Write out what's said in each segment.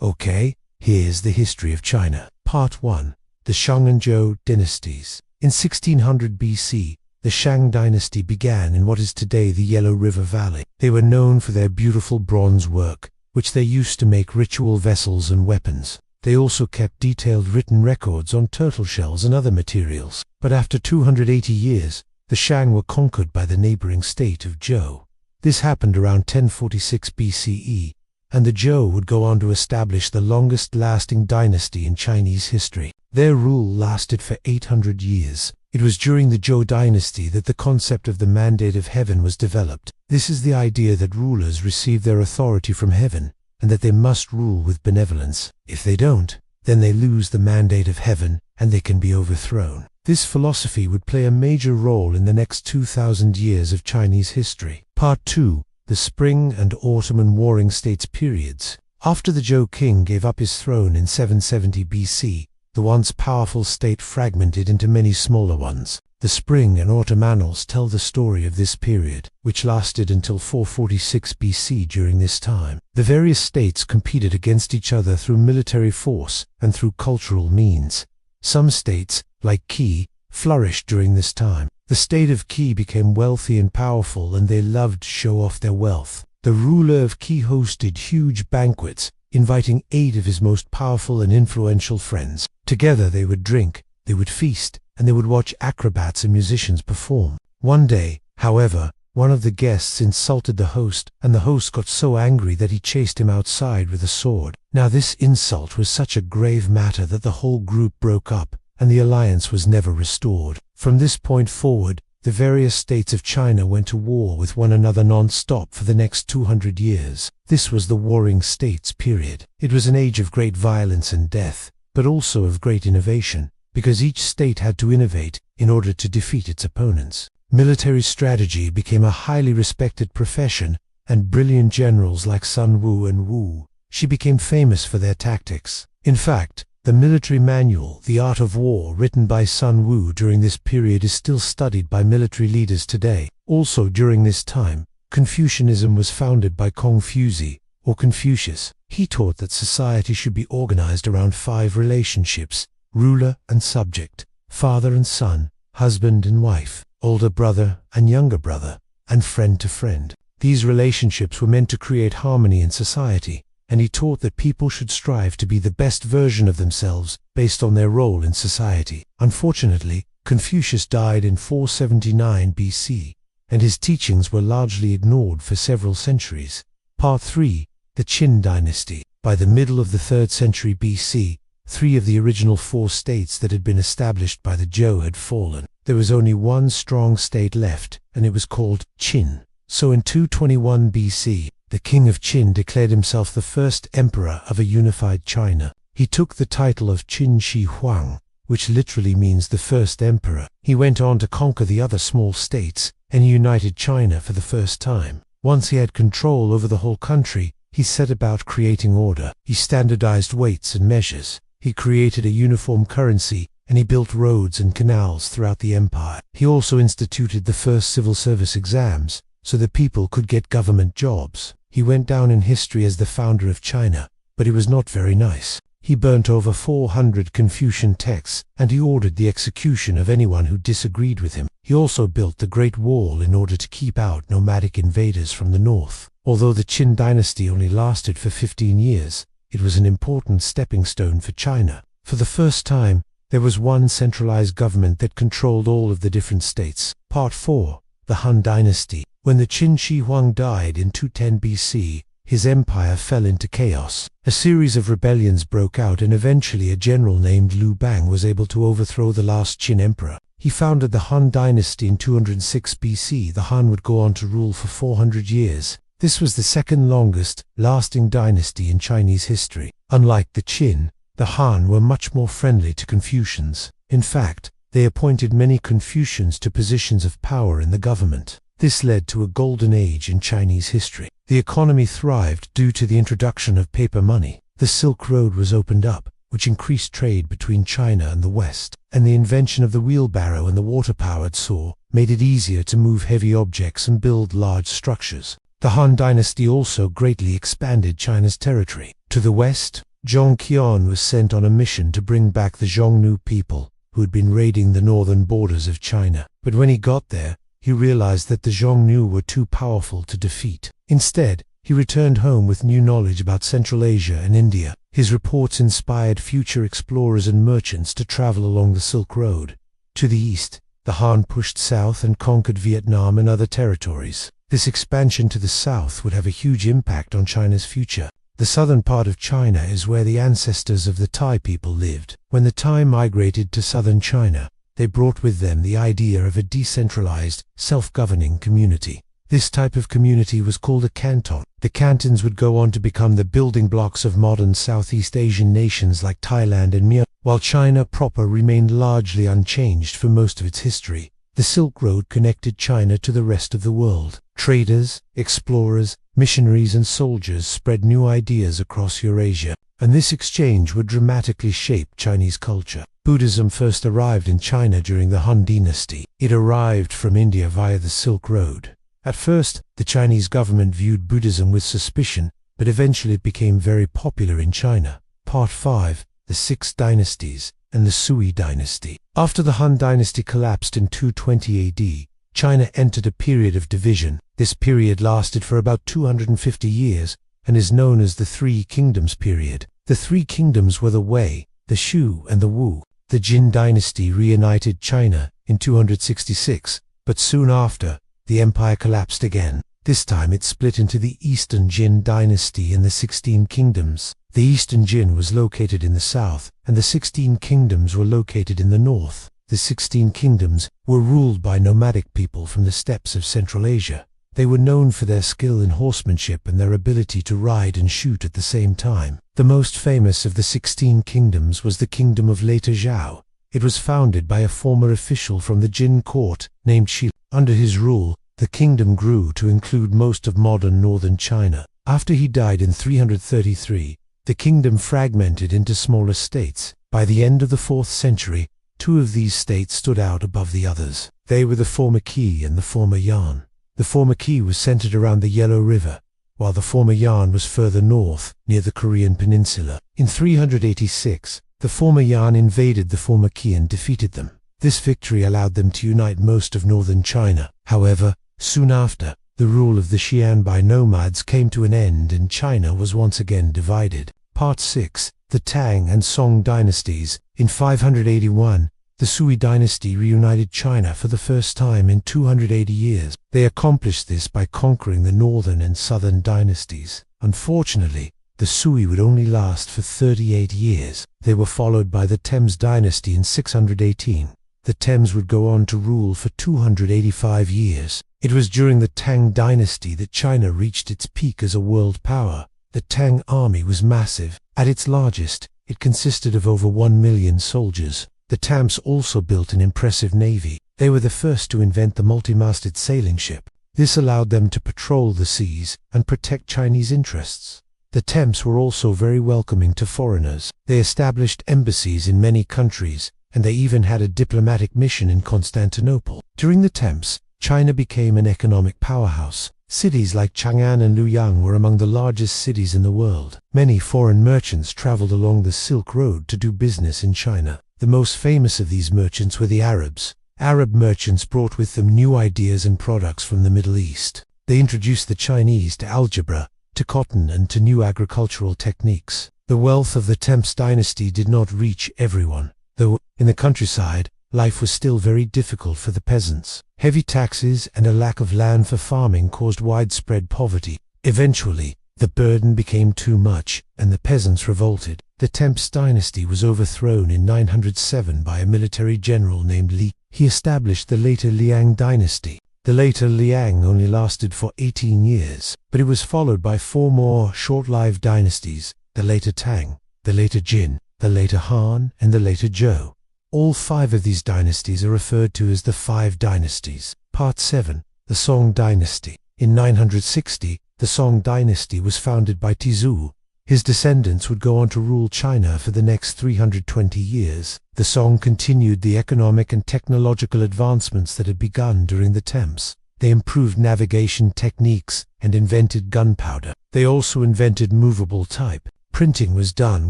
Okay, here's the history of China. Part 1. The Shang and Zhou Dynasties. In 1600 BC, the Shang Dynasty began in what is today the Yellow River Valley. They were known for their beautiful bronze work, which they used to make ritual vessels and weapons. They also kept detailed written records on turtle shells and other materials. But after 280 years, the Shang were conquered by the neighboring state of Zhou. This happened around 1046 BCE, and the Zhou would go on to establish the longest-lasting dynasty in Chinese history. Their rule lasted for 800 years. It was during the Zhou dynasty that the concept of the mandate of heaven was developed. This is the idea that rulers receive their authority from heaven, and that they must rule with benevolence. If they don't, then they lose the mandate of heaven, and they can be overthrown. This philosophy would play a major role in the next 2,000 years of Chinese history. Part 2. The Spring and Autumn and Warring States periods. After the Zhou king gave up his throne in 770 BC, the once powerful state fragmented into many smaller ones. The Spring and Autumn annals tell the story of this period, which lasted until 446 BC. During this time, the various states competed against each other through military force and through cultural means. Some states, like Qi, flourished during this time. The state of Qi became wealthy and powerful, and they loved to show off their wealth. The ruler of Qi hosted huge banquets, inviting 8 of his most powerful and influential friends. Together they would drink, they would feast, and they would watch acrobats and musicians perform. One day, however, one of the guests insulted the host, and the host got so angry that he chased him outside with a sword. Now this insult was such a grave matter that the whole group broke up, and the alliance was never restored. From this point forward, the various states of China went to war with one another non-stop for the next 200 years. This was the Warring States period. It was an age of great violence and death, but also of great innovation, because each state had to innovate in order to defeat its opponents. Military strategy became a highly respected profession, and brilliant generals like Sun Wu and Wu Shi became famous for their tactics. In fact, the military manual, The Art of War, written by Sun Wu during this period, is still studied by military leaders today. Also during this time, Confucianism was founded by Confuci, or Confucius. He taught that society should be organized around 5 relationships: ruler and subject, father and son, husband and wife, older brother and younger brother, and friend to friend. These relationships were meant to create harmony in society, and he taught that people should strive to be the best version of themselves based on their role in society. Unfortunately, Confucius died in 479 BC, and his teachings were largely ignored for several centuries. Part 3. The Qing Dynasty. By the middle of the 3rd century BC, 3 of the original 4 states that had been established by the Zhou had fallen. There was only one strong state left, and it was called Qin. So in 221 BC, the king of Qin declared himself the first emperor of a unified China. He took the title of Qin Shi Huang, which literally means the first emperor. He went on to conquer the other small states, and united China for the first time. Once he had control over the whole country, he set about creating order. He standardized weights and measures. He created a uniform currency, and he built roads and canals throughout the empire. He also instituted the first civil service exams, so that people could get government jobs. He went down in history as the founder of China, but he was not very nice. He burnt over 400 Confucian texts, and he ordered the execution of anyone who disagreed with him. He also built the Great Wall in order to keep out nomadic invaders from the north. Although the Qin dynasty only lasted for 15 years, it was an important stepping stone for China. For the first time, there was one centralized government that controlled all of the different states. Part 4. The Han Dynasty. When the Qin Shi Huang died in 210 BC, his empire fell into chaos. A series of rebellions broke out, and eventually a general named Liu Bang was able to overthrow the last Qin emperor. He founded the Han Dynasty in 206 BC. The Han would go on to rule for 400 years. This was the second longest lasting dynasty in Chinese history. Unlike the Qin, the Han were much more friendly to Confucians. In fact, they appointed many Confucians to positions of power in the government. This led to a golden age in Chinese history. The economy thrived due to the introduction of paper money. The Silk Road was opened up, which increased trade between China and the West, and the invention of the wheelbarrow and the water-powered saw made it easier to move heavy objects and build large structures. The Han Dynasty also greatly expanded China's territory. To the west, Zhong Qian was sent on a mission to bring back the Xiongnu people, who had been raiding the northern borders of China. But when he got there, he realized that the Xiongnu were too powerful to defeat. Instead, he returned home with new knowledge about Central Asia and India. His reports inspired future explorers and merchants to travel along the Silk Road. To the east, the Han pushed south and conquered Vietnam and other territories. This expansion to the south would have a huge impact on China's future. The southern part of China is where the ancestors of the Tai people lived. When the Tai migrated to southern China, they brought with them the idea of a decentralized, self-governing community. This type of community was called a canton. The cantons would go on to become the building blocks of modern Southeast Asian nations like Thailand and Myanmar, while China proper remained largely unchanged for most of its history. The Silk Road connected China to the rest of the world. Traders, explorers, missionaries and soldiers spread new ideas across Eurasia, and this exchange would dramatically shape Chinese culture. Buddhism first arrived in China during the Han Dynasty. It arrived from India via the Silk Road. At first, the Chinese government viewed Buddhism with suspicion, but eventually it became very popular in China. Part 5. The Six Dynasties and the Sui Dynasty. After the Han Dynasty collapsed in 220 AD, China entered a period of division. This period lasted for about 250 years and is known as the Three Kingdoms period. The Three Kingdoms were the Wei, the Shu and the Wu. The Qing Dynasty reunited China in 266, but soon after, the empire collapsed again. This time it split into the Eastern Qing Dynasty and the 16 Kingdoms. The Eastern Qin was located in the south, and the 16 Kingdoms were located in the north. The 16 Kingdoms were ruled by nomadic people from the steppes of Central Asia. They were known for their skill in horsemanship and their ability to ride and shoot at the same time. The most famous of the 16 Kingdoms was the Kingdom of Later Zhao. It was founded by a former official from the Qin court named Shi. Under his rule, the kingdom grew to include most of modern northern China. After he died in 333, the kingdom fragmented into smaller states. By the end of the 4th century, 2 of these states stood out above the others. They were the former Qi and the former Yan. The former Qi was centered around the Yellow River, while the former Yan was further north, near the Korean peninsula. In 386, the former Yan invaded the former Qi and defeated them. This victory allowed them to unite most of northern China. However, soon after, the rule of the Xianbai nomads came to an end and China was once again divided. Part 6. The Tang and Song Dynasties. In 581, the Sui dynasty reunited China for the first time in 280 years. They accomplished this by conquering the northern and southern dynasties. Unfortunately, the Sui would only last for 38 years. They were followed by the Tang dynasty in 618. The Tang would go on to rule for 285 years. It was during the Tang dynasty that China reached its peak as a world power. The Tang army was massive. At its largest, it consisted of over 1 million soldiers. The Tangs also built an impressive navy. They were the first to invent the multi-masted sailing ship. This allowed them to patrol the seas and protect Chinese interests. The Tangs were also very welcoming to foreigners. They established embassies in many countries, and they even had a diplomatic mission in Constantinople. During the Tangs, China became an economic powerhouse. Cities like Chang'an and Luoyang were among the largest cities in the world. Many foreign merchants traveled along the Silk Road to do business in China. The most famous of these merchants were the Arabs. Arab merchants brought with them new ideas and products from the Middle East. They introduced the Chinese to algebra, to cotton and to new agricultural techniques. The wealth of the Tang dynasty did not reach everyone, though, in the countryside, life was still very difficult for the peasants. Heavy taxes and a lack of land for farming caused widespread poverty. Eventually, the burden became too much, and the peasants revolted. The Tang dynasty was overthrown in 907 by a military general named Li. He established the later Liang dynasty. The later Liang only lasted for 18 years, but it was followed by 4 more short-lived dynasties: the later Tang, the later Jin, the later Han, and the later Zhou. All 5 of these dynasties are referred to as the 5 dynasties. Part 7. The Song Dynasty. In 960, the Song Dynasty was founded by Tizu. His descendants would go on to rule China for the next 320 years. The Song continued the economic and technological advancements that had begun during the Tangs. They improved navigation techniques and invented gunpowder. They also invented movable type. Printing was done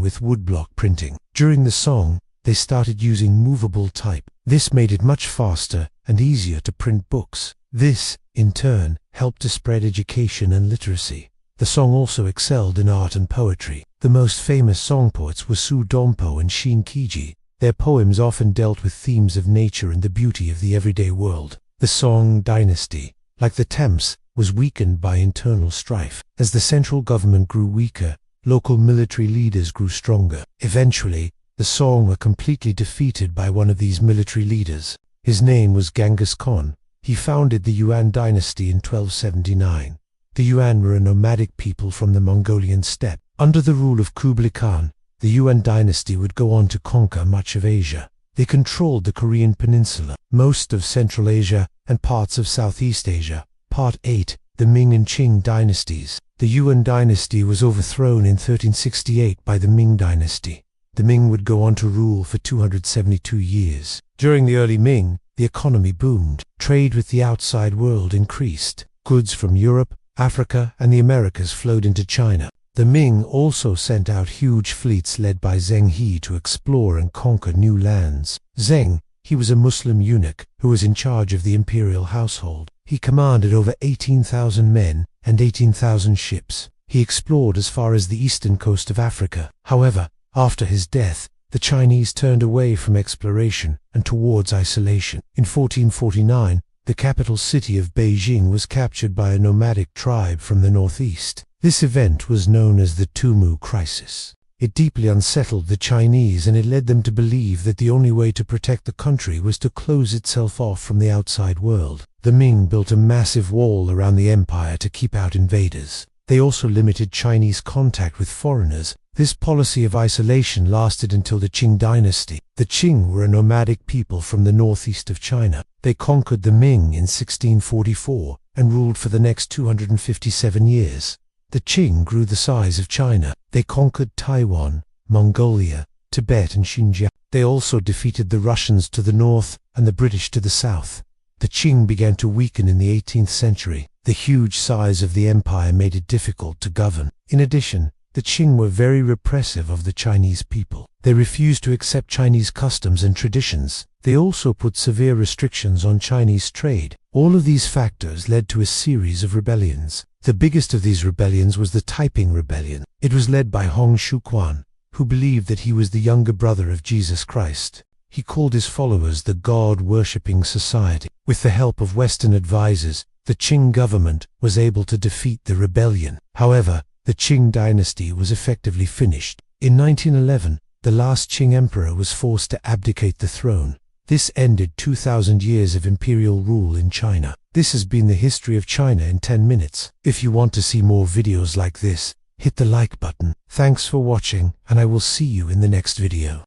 with woodblock printing. During the Song, they started using movable type. This made it much faster and easier to print books. This, in turn, helped to spread education and literacy. The Song also excelled in art and poetry. The most famous Song poets were Su Dompo and Shin Kiji. Their poems often dealt with themes of nature and the beauty of the everyday world. The Song dynasty, like the Tamils, was weakened by internal strife. As the central government grew weaker, local military leaders grew stronger. Eventually, the Song were completely defeated by one of these military leaders. His name was Genghis Khan. He founded the Yuan dynasty in 1279. The Yuan were a nomadic people from the Mongolian steppe. Under the rule of Kublai Khan, the Yuan dynasty would go on to conquer much of Asia. They controlled the Korean peninsula, most of Central Asia, and parts of Southeast Asia. Part 8. The Ming and Qing Dynasties. The Yuan dynasty was overthrown in 1368 by the Ming dynasty. The Ming would go on to rule for 272 years. During the early Ming, the economy boomed. Trade with the outside world increased. Goods from Europe, Africa, and the Americas flowed into China. The Ming also sent out huge fleets led by Zheng He to explore and conquer new lands. Zheng, he was a Muslim eunuch who was in charge of the imperial household. He commanded over 18,000 men and 18,000 ships. He explored as far as the eastern coast of Africa. However, after his death, the Chinese turned away from exploration and towards isolation. In 1449, the capital city of Beijing was captured by a nomadic tribe from the northeast. This event was known as the Tumu Crisis. It deeply unsettled the Chinese, and it led them to believe that the only way to protect the country was to close itself off from the outside world. The Ming built a massive wall around the empire to keep out invaders. They also limited Chinese contact with foreigners. This policy of isolation lasted until the Qing Dynasty. The Qing were a nomadic people from the northeast of China. They conquered the Ming in 1644 and ruled for the next 257 years. The Qing grew the size of China. They conquered Taiwan, Mongolia, Tibet, and Xinjiang. They also defeated the Russians to the north and the British to the south. The Qing began to weaken in the 18th century. The huge size of the empire made it difficult to govern. In addition, the Qing were very repressive of the Chinese people. They refused to accept Chinese customs and traditions. They also put severe restrictions on Chinese trade. All of these factors led to a series of rebellions. The biggest of these rebellions was the Taiping Rebellion. It was led by Hong Xiuquan, who believed that he was the younger brother of Jesus Christ. He called his followers the God-worshipping society. With the help of Western advisors, the Qing government was able to defeat the rebellion. However, the Qing dynasty was effectively finished. In 1911, the last Qing emperor was forced to abdicate the throne. This ended 2,000 years of imperial rule in China. This has been the history of China in 10 minutes. If you want to see more videos like this, hit the like button. Thanks for watching, and I will see you in the next video.